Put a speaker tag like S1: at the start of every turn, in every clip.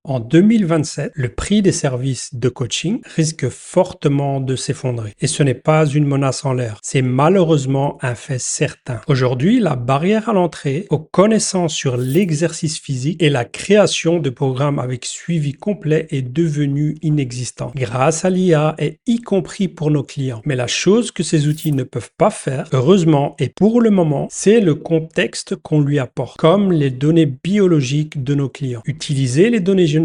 S1: En 2027, le prix des services de coaching risque fortement de s'effondrer. Et ce n'est pas une menace en l'air, c'est malheureusement un fait certain. Aujourd'hui, la barrière à l'entrée aux connaissances sur l'exercice physique et la création de programmes avec suivi complet est devenue inexistante grâce à l'IA et y compris pour nos clients. Mais la chose que ces outils ne peuvent pas faire, heureusement et pour le moment, c'est le contexte qu'on lui apporte, comme les données biologiques de nos clients. Utiliser les données génétiques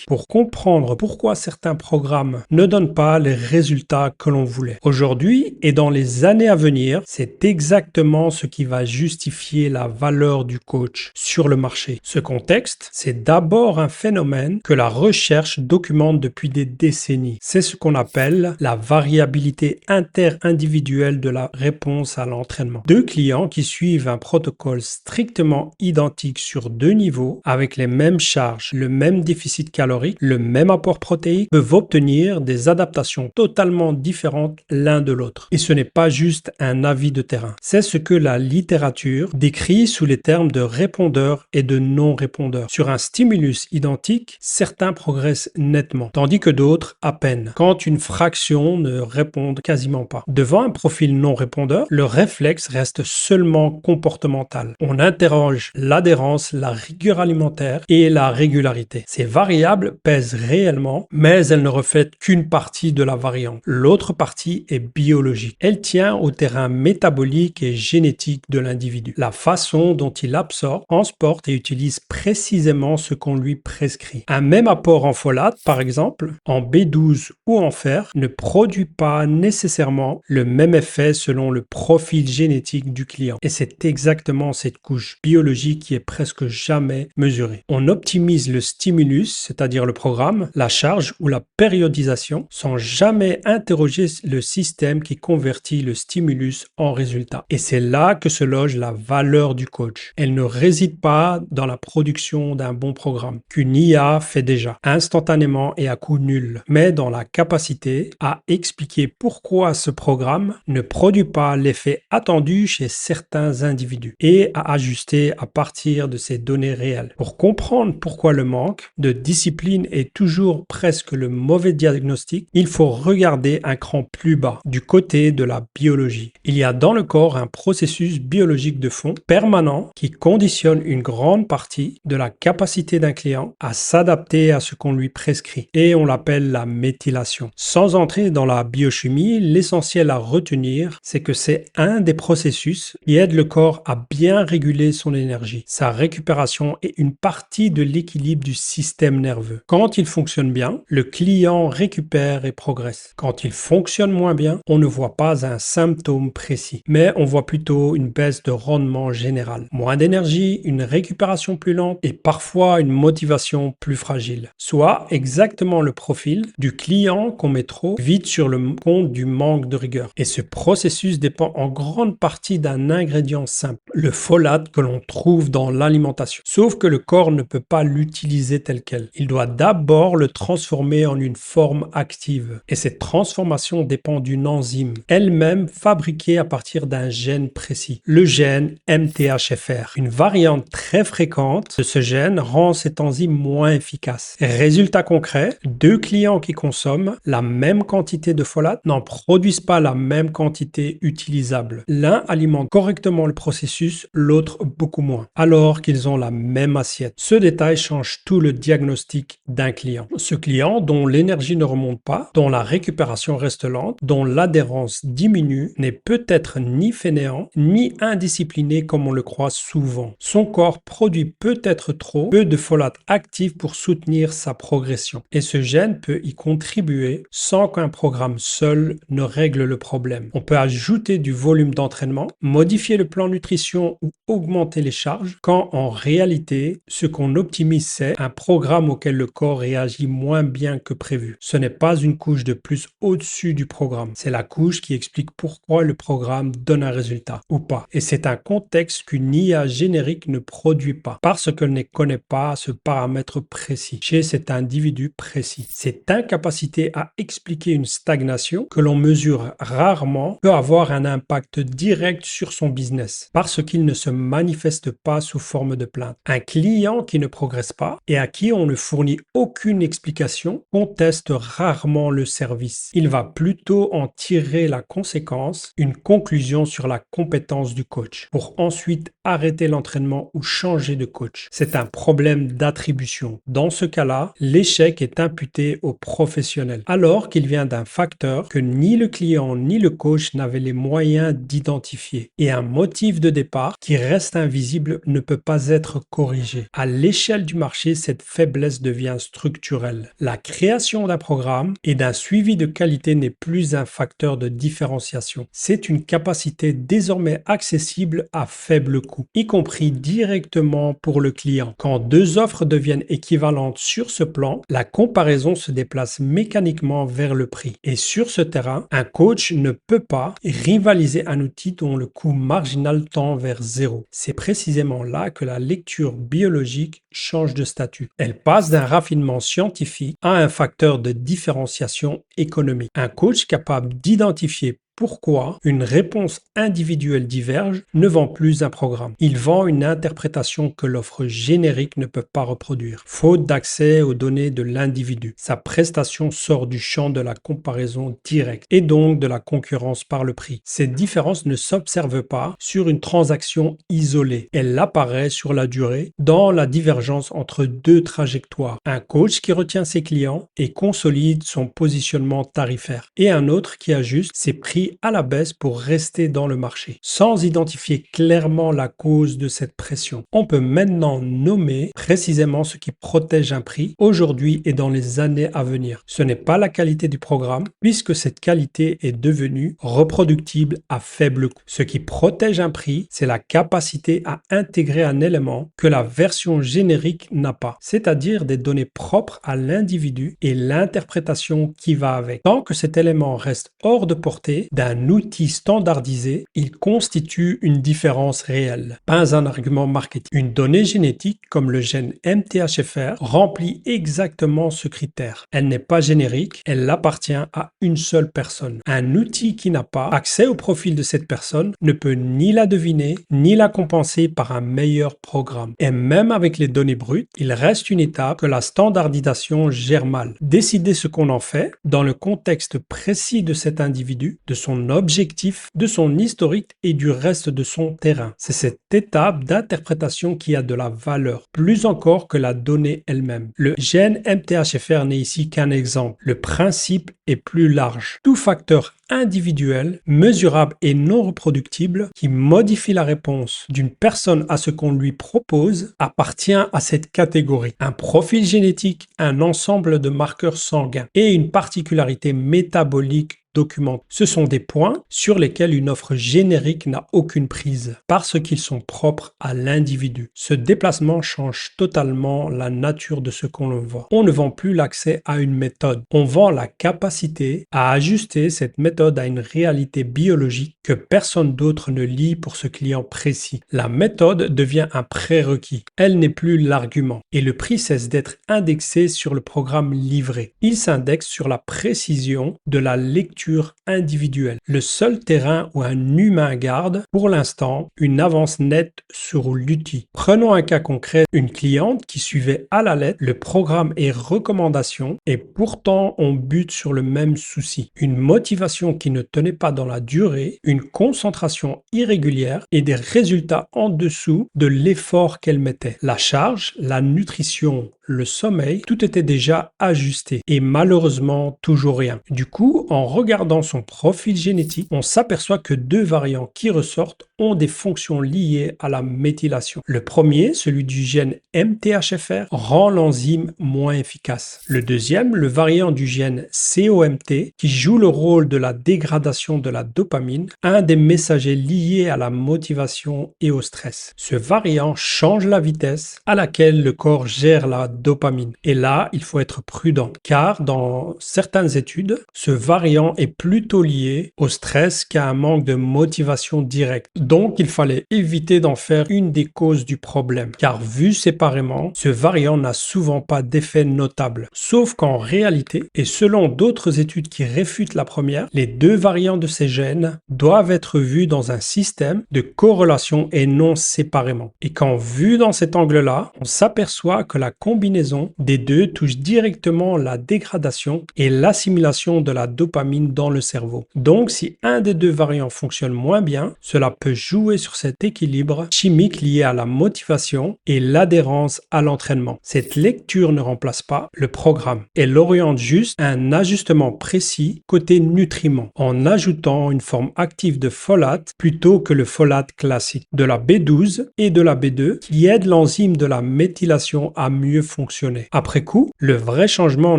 S1: pour comprendre pourquoi certains programmes ne donnent pas les résultats que l'on voulait. Aujourd'hui et dans les années à venir, c'est exactement ce qui va justifier la valeur du coach sur le marché. Ce contexte, c'est d'abord un phénomène que la recherche documente depuis des décennies. C'est ce qu'on appelle la variabilité interindividuelle de la réponse à l'entraînement. Deux clients qui suivent un protocole strictement identique sur deux niveaux avec les mêmes charges, le même déficit calorique, le même apport protéique peuvent obtenir des adaptations totalement différentes l'un de l'autre. Et ce n'est pas juste un avis de terrain. C'est ce que la littérature décrit sous les termes de répondeurs et de non-répondeurs. Sur un stimulus identique, certains progressent nettement, tandis que d'autres à peine, quand une fraction ne répond quasiment pas. Devant un profil non-répondeur, le réflexe reste seulement comportemental. On interroge l'adhérence, la rigueur alimentaire et la régularité. Ces variables pèsent réellement, mais elles ne reflètent qu'une partie de la variante. L'autre partie est biologique. Elle tient au terrain métabolique et génétique de l'individu. La façon dont il absorbe, transporte et utilise précisément ce qu'on lui prescrit. Un même apport en folate, par exemple, en B12 ou en fer, ne produit pas nécessairement le même effet selon le profil génétique du client. Et c'est exactement cette couche biologique qui est presque jamais mesurée. On optimise le stimulus, c'est-à-dire le programme, la charge ou la périodisation, sans jamais interroger le système qui convertit le stimulus en résultat. Et c'est là que se loge la valeur du coach. Elle ne réside pas dans la production d'un bon programme, qu'une IA fait déjà, instantanément et à coût nul, mais dans la capacité à expliquer pourquoi ce programme ne produit pas l'effet attendu chez certains individus et à ajuster à partir de ces données réelles. Pour comprendre pourquoi le manque de discipline est toujours presque le mauvais diagnostic, il faut regarder un cran plus bas, du côté de la biologie. Il y a dans le corps un processus biologique de fond permanent qui conditionne une grande partie de la capacité d'un client à s'adapter à ce qu'on lui prescrit et on l'appelle la méthylation. Sans entrer dans la biochimie, l'essentiel à retenir, c'est que c'est un des processus qui aide le corps à bien réguler son énergie, sa récupération et une partie de l'équilibre du système nerveux. Quand il fonctionne bien, le client récupère et progresse. Quand il fonctionne moins bien, on ne voit pas un symptôme précis, mais on voit plutôt une baisse de rendement général. Moins d'énergie, une récupération plus lente et parfois une motivation plus fragile. Soit exactement le profil du client qu'on met trop vite sur le compte du manque de rigueur. Et ce processus dépend en grande partie d'un ingrédient simple, le folate que l'on trouve dans l'alimentation. Sauf que le corps ne peut pas l'utiliser tel quel. Il doit d'abord le transformer en une forme active. Et cette transformation dépend d'une enzyme, elle-même fabriquée à partir d'un gène précis, le gène MTHFR. Une variante très fréquente de ce gène rend cette enzyme moins efficace. Résultat concret, deux clients qui consomment la même quantité de folate n'en produisent pas la même quantité utilisable. L'un alimente correctement le processus, l'autre beaucoup moins, alors qu'ils ont la même assiette. Ce détail change tout le diagnostic d'un client. Ce client dont l'énergie ne remonte pas, dont la récupération reste lente, dont l'adhérence diminue, n'est peut-être ni fainéant, ni indiscipliné comme on le croit souvent. Son corps produit peut-être trop peu de folate active pour soutenir sa progression. Et ce gène peut y contribuer sans qu'un programme seul ne règle le problème. On peut ajouter du volume d'entraînement, modifier le plan nutrition ou augmenter les charges, quand en réalité, ce qu'on optimise, c'est un programme auquel le corps réagit moins bien que prévu. Ce n'est pas une couche de plus au-dessus du programme. C'est la couche qui explique pourquoi le programme donne un résultat ou pas. Et c'est un contexte qu'une IA générique ne produit pas, parce qu'elle ne connaît pas ce paramètre précis chez cet individu précis. Cette incapacité à expliquer une stagnation que l'on mesure rarement peut avoir un impact direct sur son business, parce qu'il ne se manifeste pas sous forme de plainte. Un client qui ne progresse pas et à qui on ne fournit aucune explication, conteste rarement le service. Il va plutôt en tirer la conséquence, une conclusion sur la compétence du coach, pour ensuite arrêter l'entraînement ou changer de coach. C'est un problème d'attribution. Dans ce cas-là, l'échec est imputé au professionnel, alors qu'il vient d'un facteur que ni le client ni le coach n'avaient les moyens d'identifier. Et un motif de départ qui reste invisible ne peut pas être corrigé. À l'échelle du marché, cette faiblesse devient structurelle. La création d'un programme et d'un suivi de qualité n'est plus un facteur de différenciation. C'est une capacité désormais accessible à faible coût, y compris directement pour le client. Quand deux offres deviennent équivalentes sur ce plan, la comparaison se déplace mécaniquement vers le prix. Et sur ce terrain, un coach ne peut pas rivaliser un outil dont le coût marginal tend vers zéro. C'est précisément là que la lecture biologique change de statut. Elle passe d'un raffinement scientifique à un facteur de différenciation économique. Un coach capable d'identifier pourquoi une réponse individuelle diverge ne vend plus un programme. Il vend une interprétation que l'offre générique ne peut pas reproduire, faute d'accès aux données de l'individu. Sa prestation sort du champ de la comparaison directe et donc de la concurrence par le prix. Cette différence ne s'observe pas sur une transaction isolée. Elle apparaît sur la durée dans la divergence entre deux trajectoires. Un coach qui retient ses clients et consolide son positionnement tarifaire et un autre qui ajuste ses prix à la baisse pour rester dans le marché, sans identifier clairement la cause de cette pression. On peut maintenant nommer précisément ce qui protège un prix aujourd'hui et dans les années à venir. Ce n'est pas la qualité du programme, puisque cette qualité est devenue reproductible à faible coût. Ce qui protège un prix, c'est la capacité à intégrer un élément que la version générique n'a pas, c'est-à-dire des données propres à l'individu et l'interprétation qui va avec. Tant que cet élément reste hors de portée d'un outil standardisé, il constitue une différence réelle, pas un argument marketing. Une donnée génétique comme le gène MTHFR remplit exactement ce critère. Elle n'est pas générique, elle appartient à une seule personne. Un outil qui n'a pas accès au profil de cette personne ne peut ni la deviner, ni la compenser par un meilleur programme. Et même avec les données brutes, il reste une étape que la standardisation gère mal. Décider ce qu'on en fait dans le contexte précis de cet individu, de son objectif, de son historique et du reste de son terrain. C'est cette étape d'interprétation qui a de la valeur, plus encore que la donnée elle-même. Le gène MTHFR n'est ici qu'un exemple. Le principe est plus large. Tout facteur individuel, mesurable et non reproductible qui modifie la réponse d'une personne à ce qu'on lui propose appartient à cette catégorie. Un profil génétique, un ensemble de marqueurs sanguins et une particularité métabolique documentés. Ce sont des points sur lesquels une offre générique n'a aucune prise parce qu'ils sont propres à l'individu. Ce déplacement change totalement la nature de ce qu'on vend. On ne vend plus l'accès à une méthode. On vend la capacité à ajuster cette méthode à une réalité biologique que personne d'autre ne lit pour ce client précis. La méthode devient un prérequis. Elle n'est plus l'argument et le prix cesse d'être indexé sur le programme livré. Il s'indexe sur la précision de la lecture individuelle. Le seul terrain où un humain garde, pour l'instant, une avance nette sur l'outil. Prenons un cas concret, une cliente qui suivait à la lettre le programme et recommandations et pourtant on bute sur le même souci. Une motivation qui ne tenait pas dans la durée, une concentration irrégulière et des résultats en dessous de l'effort qu'elle mettait. La charge, la nutrition, le sommeil, tout était déjà ajusté et malheureusement toujours rien. Du coup, en regardant son profil génétique, on s'aperçoit que deux variants qui ressortent ont des fonctions liées à la méthylation. Le premier, celui du gène MTHFR, rend l'enzyme moins efficace. Le deuxième, le variant du gène COMT, qui joue le rôle de la dégradation de la dopamine, un des messagers liés à la motivation et au stress. Ce variant change la vitesse à laquelle le corps gère la dopamine. Et là, il faut être prudent, car dans certaines études, ce variant est plutôt lié au stress qu'à un manque de motivation directe. Donc, il fallait éviter d'en faire une des causes du problème, car vu séparément, ce variant n'a souvent pas d'effet notable. Sauf qu'en réalité, et selon d'autres études qui réfutent la première, les deux variants de ces gènes doivent être vus dans un système de corrélation et non séparément. Et quand vu dans cet angle-là, on s'aperçoit que la combinaison combinaison des deux touche directement la dégradation et l'assimilation de la dopamine dans le cerveau. Donc, si un des deux variants fonctionne moins bien, cela peut jouer sur cet équilibre chimique lié à la motivation et l'adhérence à l'entraînement. Cette lecture ne remplace pas le programme. Elle oriente juste un ajustement précis côté nutriments en ajoutant une forme active de folate plutôt que le folate classique, de la B12 et de la B2 qui aident l'enzyme de la méthylation à mieux fonctionner. Après coup, le vrai changement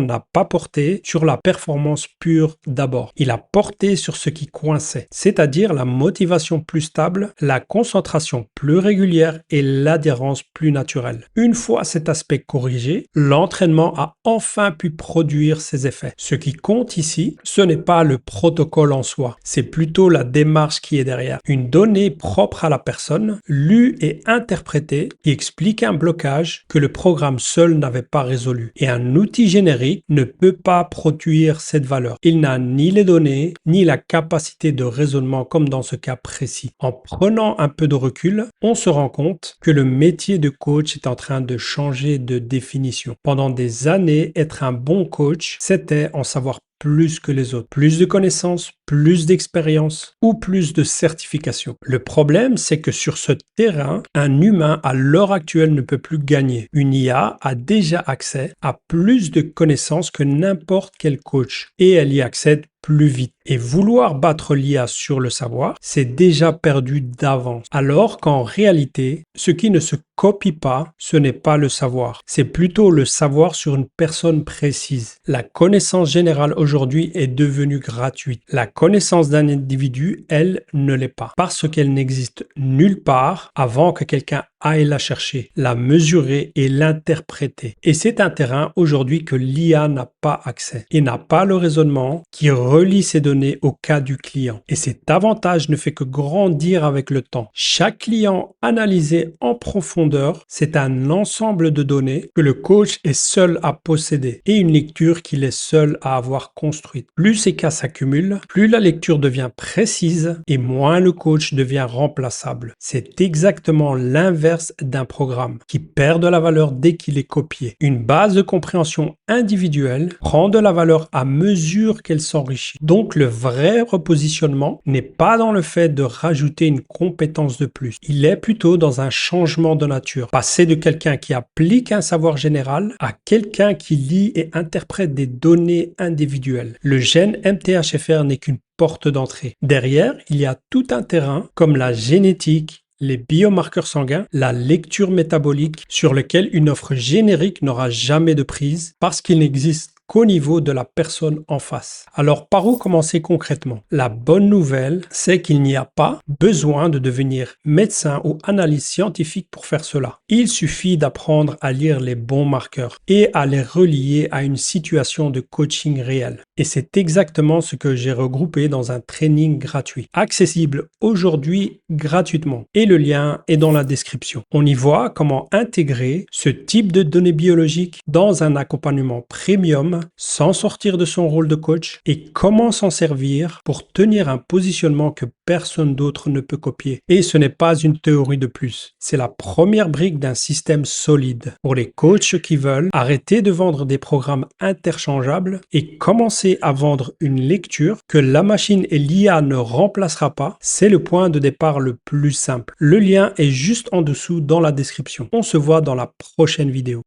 S1: n'a pas porté sur la performance pure d'abord. Il a porté sur ce qui coinçait, c'est-à-dire la motivation plus stable, la concentration plus régulière et l'adhérence plus naturelle. Une fois cet aspect corrigé, l'entraînement a enfin pu produire ses effets. Ce qui compte ici, ce n'est pas le protocole en soi, c'est plutôt la démarche qui est derrière. Une donnée propre à la personne, lue et interprétée, qui explique un blocage que le programme seul n'avait pas résolu. Et un outil générique ne peut pas produire cette valeur. Il n'a ni les données, ni la capacité de raisonnement comme dans ce cas précis. En prenant un peu de recul, on se rend compte que le métier de coach est en train de changer de définition. Pendant des années, être un bon coach, c'était en savoir plus que les autres, plus de connaissances, plus d'expérience ou plus de certification. Le problème, c'est que sur ce terrain, un humain à l'heure actuelle ne peut plus gagner. Une IA a déjà accès à plus de connaissances que n'importe quel coach et elle y accède plus vite. Et vouloir battre l'IA sur le savoir, c'est déjà perdu d'avance. Alors qu'en réalité, ce qui ne se copie pas, ce n'est pas le savoir. C'est plutôt le savoir sur une personne précise. La connaissance générale aujourd'hui est devenue gratuite. La connaissance d'un individu, elle, ne l'est pas. Parce qu'elle n'existe nulle part avant que quelqu'un aille la chercher, la mesurer et l'interpréter. Et c'est un terrain aujourd'hui que l'IA n'a pas accès et n'a pas le raisonnement qui relie ces données au cas du client. Et cet avantage ne fait que grandir avec le temps. Chaque client analysé en profondeur, c'est un ensemble de données que le coach est seul à posséder et une lecture qu'il est seul à avoir construite. Plus ces cas s'accumulent, plus la lecture devient précise et moins le coach devient remplaçable. C'est exactement l'inverse d'un programme qui perd de la valeur dès qu'il est copié. Une base de compréhension individuelle prend de la valeur à mesure qu'elle s'enrichit. Donc le vrai repositionnement n'est pas dans le fait de rajouter une compétence de plus. Il est plutôt dans un changement de nature. Passer de quelqu'un qui applique un savoir général à quelqu'un qui lit et interprète des données individuelles. Le gène MTHFR n'est qu'une porte d'entrée. Derrière, il y a tout un terrain comme la génétique, les biomarqueurs sanguins, la lecture métabolique sur lequel une offre générique n'aura jamais de prise parce qu'il n'existe qu'au niveau de la personne en face. Alors, par où commencer concrètement? La bonne nouvelle, c'est qu'il n'y a pas besoin de devenir médecin ou analyste scientifique pour faire cela. Il suffit d'apprendre à lire les bons marqueurs et à les relier à une situation de coaching réel. Et c'est exactement ce que j'ai regroupé dans un training gratuit, accessible aujourd'hui gratuitement. Et le lien est dans la description. On y voit comment intégrer ce type de données biologiques dans un accompagnement premium sans sortir de son rôle de coach et comment s'en servir pour tenir un positionnement que personne d'autre ne peut copier. Et ce n'est pas une théorie de plus. C'est la première brique d'un système solide pour les coachs qui veulent arrêter de vendre des programmes interchangeables et commencer à vendre une lecture que la machine et l'IA ne remplacera pas. C'est le point de départ le plus simple. Le lien est juste en dessous dans la description. On se voit dans la prochaine vidéo.